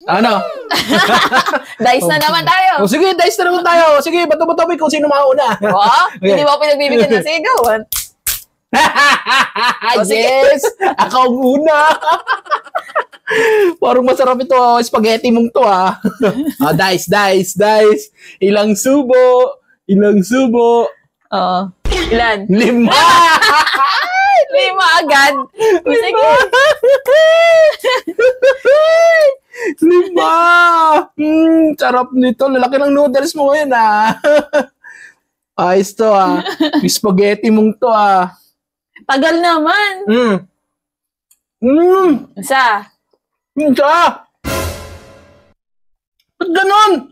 Ano? Dice na naman tayo. O, sige, dice na naman tayo. Sige, bato-bato kung sino mauna. Okay. Hindi mo ako pinagbibigyan ng sigawan. Yes! Ako muna! Parang masarap ito, spaghetti mong to, ah. Dice. Ilang subo. Ilan? 5! 5 agad. Sige. 5! Sarap nito. Lalaki ng noodles mo ngayon, ah. Ayos to, ah. Spaghetti mong to, ah. Tagal naman. Isa. Ba't ganon?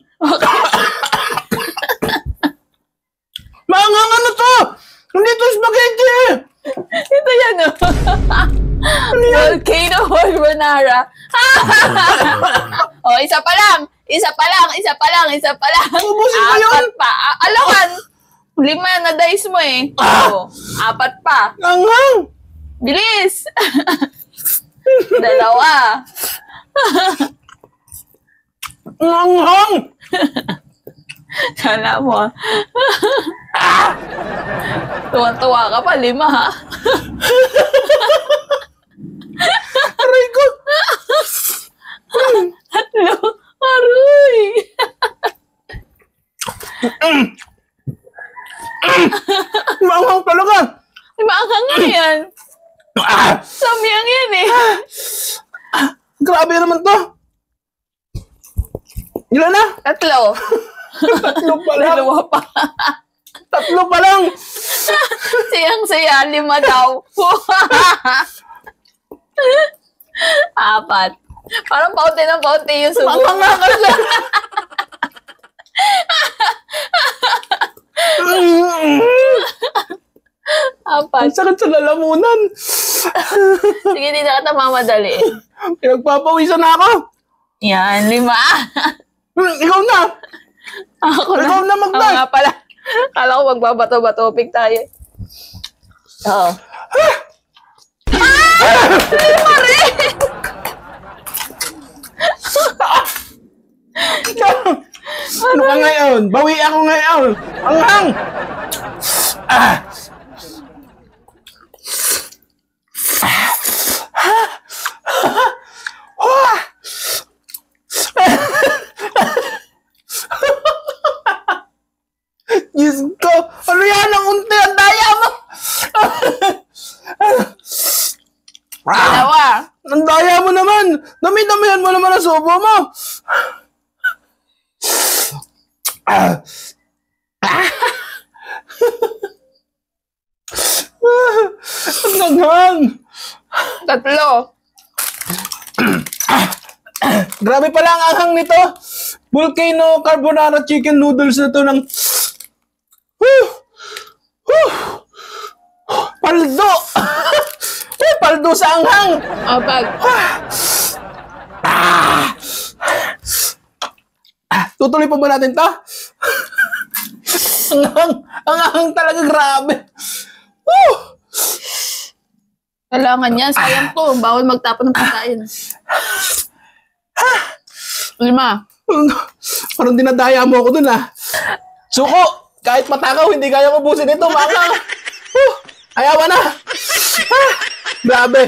Maangang ano to? Hindi to spaghetti. Ito yan, oh. Volcano Carbonara. Oh, isa pa lang. Ubusin mo yun. 4 pa. Alawan. 5 na dice mo eh. Oh, 4 pa. Anghang. Bilis. 2. Anghang. Kala mo. Tuwan-tuwa ka pa, 5 ha. Aray ko. 3. Aroy. Maanghang talaga. Maanghang nga yan. Samyang yan eh. Grabe naman to. Ilan na? 3. 3 pa lang. 2 pa. 3 pa lang. Siyang-saya, 5 daw. 4. Parang paunti yung subo. Mamanga ka siya. Ang sakit sa lalamunan. Sige, hindi na kita mamadali. Pinagpapawisan na ako. Yan, 5. Ikaw na. Ikaw na mag-dice. Nga pala. Kala ko magbabato-batopik tayo. Oo. Ano ka ngayon? Bawi ako ngayon. Anghang. Diyos ko. Ano yan? Ang unti. Ang daya mo. 2. Ang daya mo naman. Dami-damihan mo naman ang subo mo. Ang naghang. 3. Grabe pala ang anghang nito. Volcano Carbonara chicken noodles na to ng... Paldo! Paldo sa anghang! O, pag. Tutuloy pa ba natin to? Ang anghang talaga, grabe. Kailangan yan. Sayang to. Bawal magtapon ng pagkain. 5. Parang dinadaya mo ako dun, ah. Suko! Kahit matakaw, hindi kaya ubusin ito, mga. Ayawa na. Grabe.